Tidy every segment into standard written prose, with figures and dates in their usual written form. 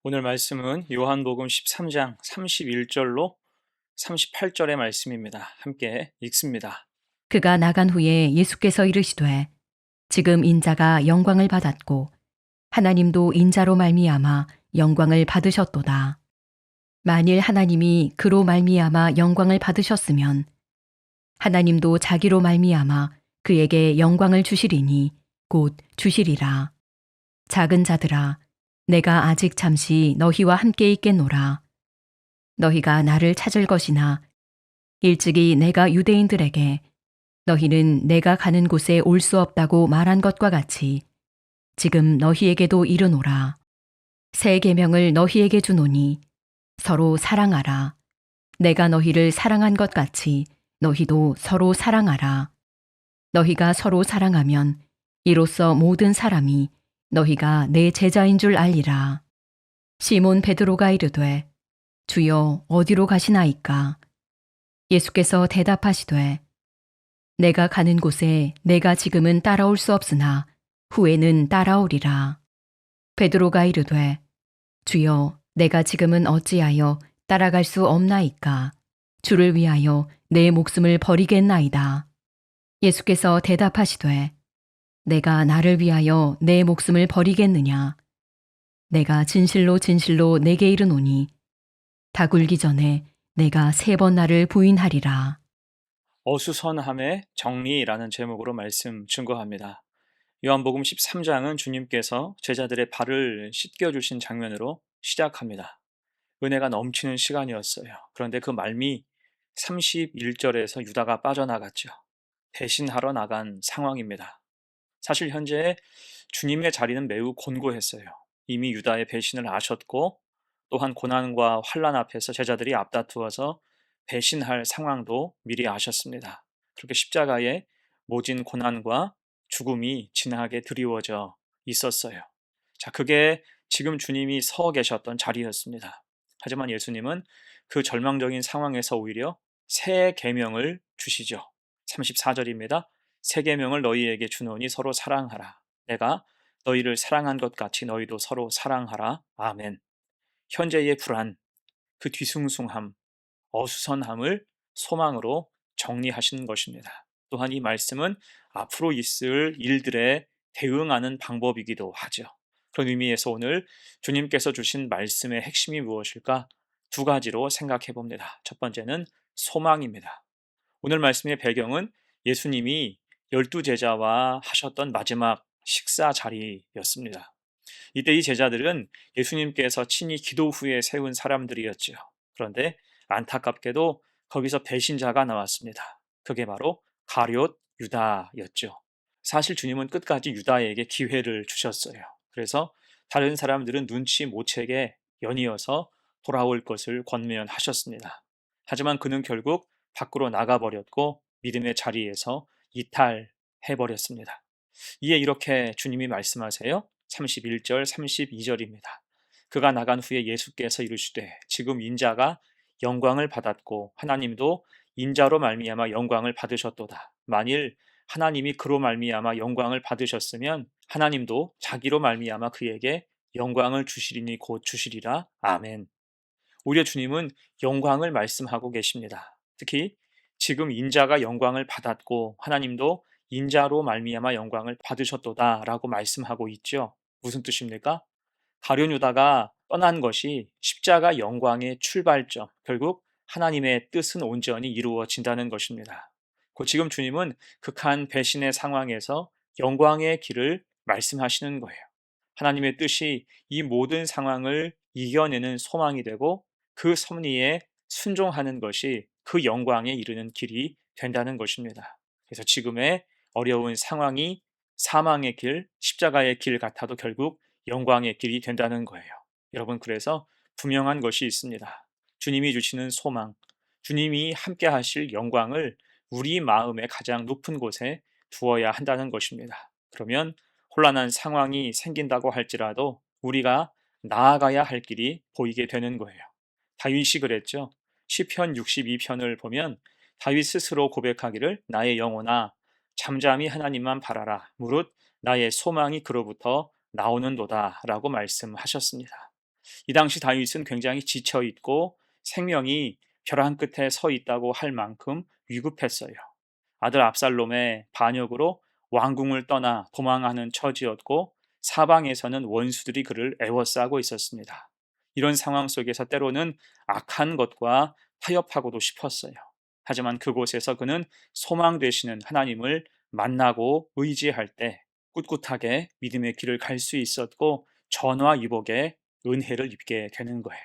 오늘 말씀은 요한복음 13장 31절로 38절의 말씀입니다. 함께 읽습니다. 그가 나간 후에 예수께서 이르시되 지금 인자가 영광을 받았고 하나님도 인자로 말미암아 영광을 받으셨도다. 만일 하나님이 그로 말미암아 영광을 받으셨으면 하나님도 자기로 말미암아 그에게 영광을 주시리니 곧 주시리라. 작은 자들아, 내가 아직 잠시 너희와 함께 있겠노라. 너희가 나를 찾을 것이나 일찍이 내가 유대인들에게 너희는 내가 가는 곳에 올 수 없다고 말한 것과 같이 지금 너희에게도 이르노라. 새 계명을 너희에게 주노니 서로 사랑하라. 내가 너희를 사랑한 것 같이 너희도 서로 사랑하라. 너희가 서로 사랑하면 이로써 모든 사람이 너희가 내 제자인 줄 알리라. 시몬 베드로가 이르되 주여 어디로 가시나이까? 예수께서 대답하시되 내가 가는 곳에 내가 지금은 따라올 수 없으나 후에는 따라오리라. 베드로가 이르되 주여 내가 지금은 어찌하여 따라갈 수 없나이까? 주를 위하여 내 목숨을 버리겠나이다. 예수께서 대답하시되 내가 나를 위하여 내 목숨을 버리겠느냐? 내가 진실로 진실로 내게 이르노니 다 굴기 전에 내가 3번 나를 부인하리라. 어수선함의 정리라는 제목으로 말씀 증거합니다. 요한복음 13장은 주님께서 제자들의 발을 씻겨주신 장면으로 시작합니다. 은혜가 넘치는 시간이었어요. 그런데 그 말미 31절에서 유다가 빠져나갔죠. 배신하러 나간 상황입니다. 사실 현재 주님의 자리는 매우 곤고했어요. 이미 유다의 배신을 아셨고 또한 고난과 환난 앞에서 제자들이 앞다투어서 배신할 상황도 미리 아셨습니다. 그렇게 십자가에 모진 고난과 죽음이 진하게 드리워져 있었어요. 자, 그게 지금 주님이 서 계셨던 자리였습니다. 하지만 예수님은 그 절망적인 상황에서 오히려 새 계명을 주시죠. 34절입니다. 새 계명을 너희에게 주노니 서로 사랑하라. 내가 너희를 사랑한 것 같이 너희도 서로 사랑하라. 아멘. 현재의 불안, 그 뒤숭숭함, 어수선함을 소망으로 정리하시는 것입니다. 또한 이 말씀은 앞으로 있을 일들에 대응하는 방법이기도 하죠. 그런 의미에서 오늘 주님께서 주신 말씀의 핵심이 무엇일까? 두 가지로 생각해 봅니다. 첫 번째는 소망입니다. 오늘 말씀의 배경은 예수님이 12제자와 하셨던 마지막 식사 자리였습니다. 이때 이 제자들은 예수님께서 친히 기도 후에 세운 사람들이었죠. 그런데 안타깝게도 거기서 배신자가 나왔습니다. 그게 바로 가룟 유다였죠. 사실 주님은 끝까지 유다에게 기회를 주셨어요. 그래서 다른 사람들은 눈치 못 채게 연이어서 돌아올 것을 권면하셨습니다. 하지만 그는 결국 밖으로 나가버렸고 믿음의 자리에서 이탈해버렸습니다. 이에 이렇게 주님이 말씀하세요. 31절, 32절입니다. 그가 나간 후에 예수께서 이르시되 지금 인자가 영광을 받았고 하나님도 인자로 말미암아 영광을 받으셨도다. 만일 하나님이 그로 말미암아 영광을 받으셨으면 하나님도 자기로 말미암아 그에게 영광을 주시리니 곧 주시리라. 아멘. 오히려 주님은 영광을 말씀하고 계십니다. 특히 지금 인자가 영광을 받았고 하나님도 인자로 말미암아 영광을 받으셨도다라고 말씀하고 있죠. 무슨 뜻입니까? 가룟 유다가 떠난 것이 십자가 영광의 출발점, 결국 하나님의 뜻은 온전히 이루어진다는 것입니다. 곧 지금 주님은 극한 배신의 상황에서 영광의 길을 말씀하시는 거예요. 하나님의 뜻이 이 모든 상황을 이겨내는 소망이 되고 그 섭리에 순종하는 것이 그 영광에 이르는 길이 된다는 것입니다. 그래서 지금의 어려운 상황이 사망의 길, 십자가의 길 같아도 결국 영광의 길이 된다는 거예요. 여러분, 그래서 분명한 것이 있습니다. 주님이 주시는 소망, 주님이 함께 하실 영광을 우리 마음의 가장 높은 곳에 두어야 한다는 것입니다. 그러면 혼란한 상황이 생긴다고 할지라도 우리가 나아가야 할 길이 보이게 되는 거예요. 다윗이 그랬죠. 시편 62편을 보면 다윗 스스로 고백하기를 나의 영혼아 잠잠히 하나님만 바라라. 무릇 나의 소망이 그로부터 나오는도다 라고 말씀하셨습니다. 이 당시 다윗은 굉장히 지쳐 있고 생명이 벼랑 끝에 서 있다고 할 만큼 위급했어요. 아들 압살롬의 반역으로 왕궁을 떠나 도망하는 처지였고 사방에서는 원수들이 그를 애워싸고 있었습니다. 이런 상황 속에서 때로는 악한 것과 타협하고도 싶었어요. 하지만 그곳에서 그는 소망 되시는 하나님을 만나고 의지할 때 꿋꿋하게 믿음의 길을 갈 수 있었고 전화위복의 은혜를 입게 되는 거예요.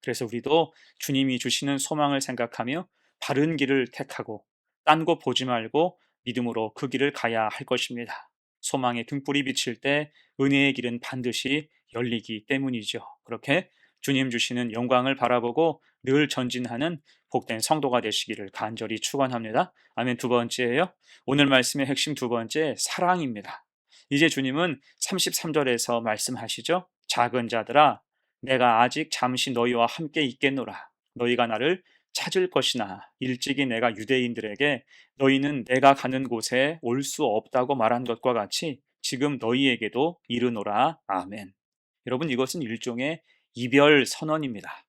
그래서 우리도 주님이 주시는 소망을 생각하며 바른 길을 택하고 딴 곳 보지 말고 믿음으로 그 길을 가야 할 것입니다. 소망의 등불이 비칠 때 은혜의 길은 반드시 열리기 때문이죠. 그렇게 주님 주시는 영광을 바라보고 늘 전진하는 복된 성도가 되시기를 간절히 축원합니다. 아멘. 두 번째예요. 오늘 말씀의 핵심 두 번째, 사랑입니다. 이제 주님은 33절에서 말씀하시죠. 작은 자들아, 내가 아직 잠시 너희와 함께 있겠노라. 너희가 나를 찾을 것이나 일찍이 내가 유대인들에게 너희는 내가 가는 곳에 올 수 없다고 말한 것과 같이 지금 너희에게도 이르노라. 아멘. 여러분, 이것은 일종의 이별 선언입니다.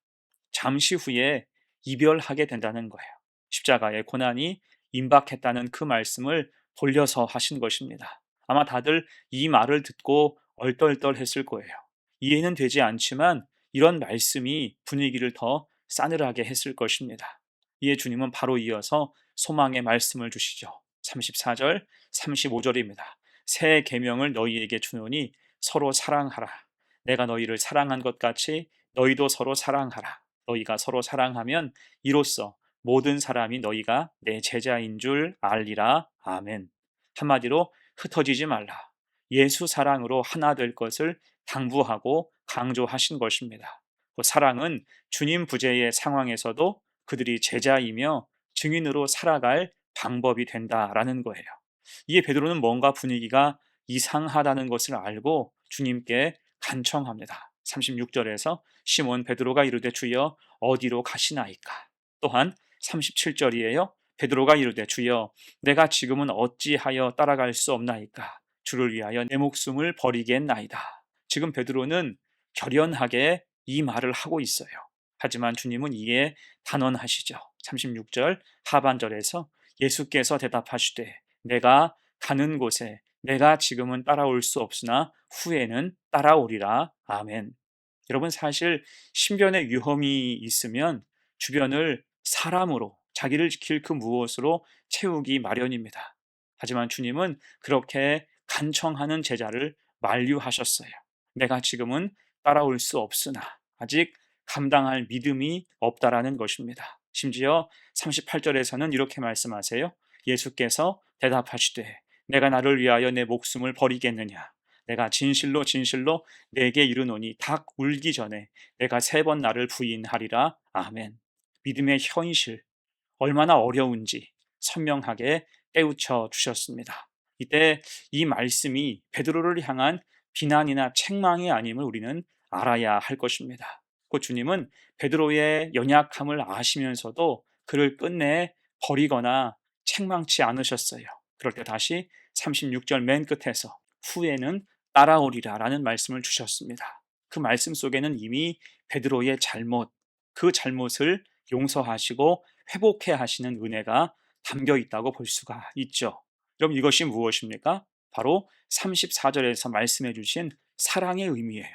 잠시 후에 이별하게 된다는 거예요. 십자가의 고난이 임박했다는 그 말씀을 돌려서 하신 것입니다. 아마 다들 이 말을 듣고 얼떨떨했을 거예요. 이해는 되지 않지만 이런 말씀이 분위기를 더 싸늘하게 했을 것입니다. 이에 주님은 바로 이어서 소망의 말씀을 주시죠. 34절, 35절입니다. 새 계명을 너희에게 주노니 서로 사랑하라. 내가 너희를 사랑한 것 같이 너희도 서로 사랑하라. 너희가 서로 사랑하면 이로써 모든 사람이 너희가 내 제자인 줄 알리라. 아멘. 한마디로 흩어지지 말라. 예수 사랑으로 하나 될 것을 당부하고 강조하신 것입니다. 그 사랑은 주님 부재의 상황에서도 그들이 제자이며 증인으로 살아갈 방법이 된다라는 거예요. 이에 베드로는 뭔가 분위기가 이상하다는 것을 알고 주님께 간청합니다. 36절에서 시몬 베드로가 이르되 주여 어디로 가시나이까? 또한 37절이에요. 베드로가 이르되 주여 내가 지금은 어찌하여 따라갈 수 없나이까? 주를 위하여 내 목숨을 버리겠나이다. 지금 베드로는 결연하게 이 말을 하고 있어요. 하지만 주님은 이에 단언하시죠. 36절 하반절에서 예수께서 대답하시되 내가 가는 곳에 내가 지금은 따라올 수 없으나 후에는 따라오리라. 아멘. 여러분, 사실 신변의 위험이 있으면 주변을 사람으로 자기를 지킬 그 무엇으로 채우기 마련입니다. 하지만 주님은 그렇게 간청하는 제자를 만류하셨어요. 내가 지금은 따라올 수 없으나 아직 감당할 믿음이 없다라는 것입니다. 심지어 38절에서는 이렇게 말씀하세요. 예수께서 대답하시되 내가 나를 위하여 내 목숨을 버리겠느냐? 내가 진실로 진실로 내게 이르노니 닭 울기 전에 내가 3번 나를 부인하리라. 아멘. 믿음의 현실, 얼마나 어려운지 선명하게 깨우쳐 주셨습니다. 이때 이 말씀이 베드로를 향한 비난이나 책망이 아님을 우리는 알아야 할 것입니다. 그 주님은 베드로의 연약함을 아시면서도 그를 끝내 버리거나 책망치 않으셨어요. 그럴 때 다시 36절 맨 끝에서 후에는 따라오리라 라는 말씀을 주셨습니다. 그 말씀 속에는 이미 베드로의 잘못, 그 잘못을 용서하시고 회복해 하시는 은혜가 담겨 있다고 볼 수가 있죠. 그럼 이것이 무엇입니까? 바로 34절에서 말씀해 주신 사랑의 의미예요.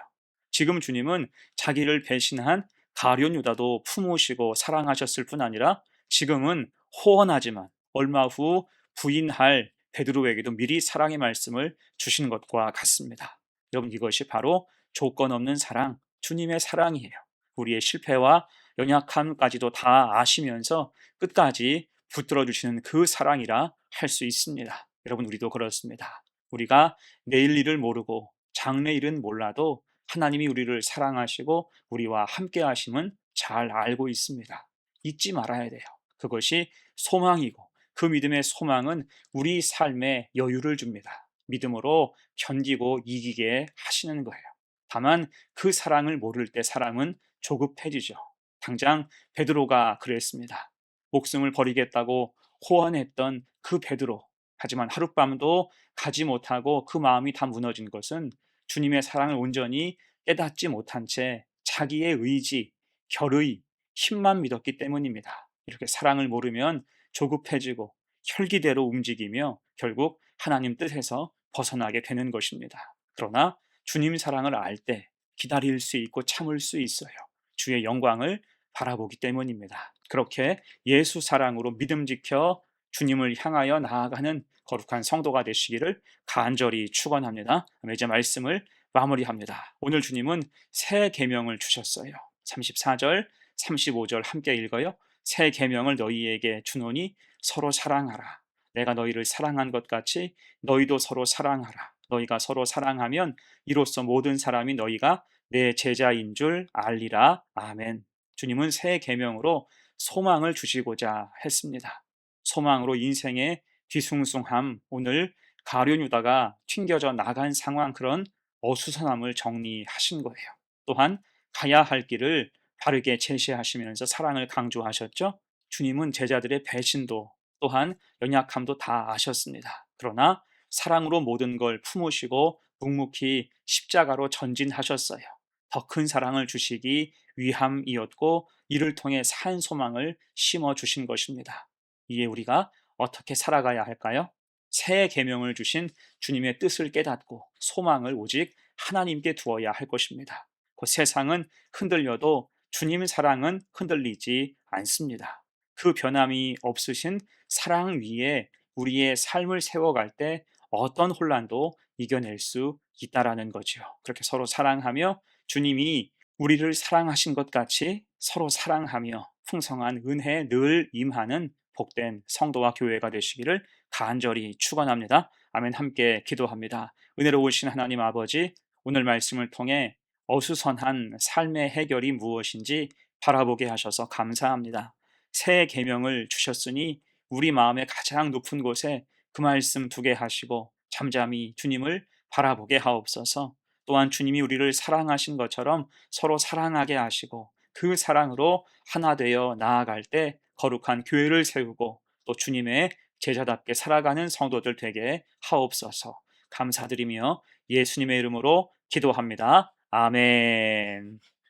지금 주님은 자기를 배신한 가룟 유다도 품으시고 사랑하셨을 뿐 아니라 지금은 호언하지만 얼마 후 부인할 베드로에게도 미리 사랑의 말씀을 주신 것과 같습니다. 여러분, 이것이 바로 조건 없는 사랑, 주님의 사랑이에요. 우리의 실패와 연약함까지도 다 아시면서 끝까지 붙들어 주시는 그 사랑이라 할 수 있습니다. 여러분, 우리도 그렇습니다. 우리가 내일 일을 모르고 장래 일은 몰라도 하나님이 우리를 사랑하시고 우리와 함께 하심은 잘 알고 있습니다. 잊지 말아야 돼요. 그것이 소망이고 그 믿음의 소망은 우리 삶에 여유를 줍니다. 믿음으로 견디고 이기게 하시는 거예요. 다만 그 사랑을 모를 때 사람은 조급해지죠. 당장 베드로가 그랬습니다. 목숨을 버리겠다고 호언했던 그 베드로. 하지만 하룻밤도 가지 못하고 그 마음이 다 무너진 것은 주님의 사랑을 온전히 깨닫지 못한 채 자기의 의지, 결의, 힘만 믿었기 때문입니다. 이렇게 사랑을 모르면 조급해지고 혈기대로 움직이며 결국 하나님 뜻에서 벗어나게 되는 것입니다. 그러나 주님 사랑을 알 때 기다릴 수 있고 참을 수 있어요. 주의 영광을 바라보기 때문입니다. 그렇게 예수 사랑으로 믿음 지켜 주님을 향하여 나아가는 거룩한 성도가 되시기를 간절히 축원합니다. 이제 말씀을 마무리합니다. 오늘 주님은 새 계명을 주셨어요. 34절, 35절 함께 읽어요. 새 계명을 너희에게 주노니 서로 사랑하라. 내가 너희를 사랑한 것 같이 너희도 서로 사랑하라. 너희가 서로 사랑하면 이로써 모든 사람이 너희가 내 제자인 줄 알리라. 아멘. 주님은 새 계명으로 소망을 주시고자 했습니다. 소망으로 인생의 뒤숭숭함, 오늘 가룟 유다가 튕겨져 나간 상황, 그런 어수선함을 정리하신 거예요. 또한 가야 할 길을 바르게 제시하시면서 사랑을 강조하셨죠. 주님은 제자들의 배신도 또한 연약함도 다 아셨습니다. 그러나 사랑으로 모든 걸 품으시고 묵묵히 십자가로 전진하셨어요. 더 큰 사랑을 주시기 위함이었고 이를 통해 산 소망을 심어 주신 것입니다. 이에 우리가 어떻게 살아가야 할까요? 새 계명을 주신 주님의 뜻을 깨닫고 소망을 오직 하나님께 두어야 할 것입니다. 그 세상은 흔들려도 주님 사랑은 흔들리지 않습니다. 그 변함이 없으신 사랑 위에 우리의 삶을 세워갈 때 어떤 혼란도 이겨낼 수 있다라는 거죠. 그렇게 서로 사랑하며 주님이 우리를 사랑하신 것 같이 서로 사랑하며 풍성한 은혜에 늘 임하는 복된 성도와 교회가 되시기를 간절히 축원합니다. 아멘. 함께 기도합니다. 은혜로우신 하나님 아버지, 오늘 말씀을 통해 어수선한 삶의 해결이 무엇인지 바라보게 하셔서 감사합니다. 새 계명을 주셨으니 우리 마음의 가장 높은 곳에 그 말씀 두게 하시고 잠잠히 주님을 바라보게 하옵소서. 또한 주님이 우리를 사랑하신 것처럼 서로 사랑하게 하시고 그 사랑으로 하나 되어 나아갈 때 거룩한 교회를 세우고 또 주님의 제자답게 살아가는 성도들 되게 하옵소서. 감사드리며 예수님의 이름으로 기도합니다. 아멘.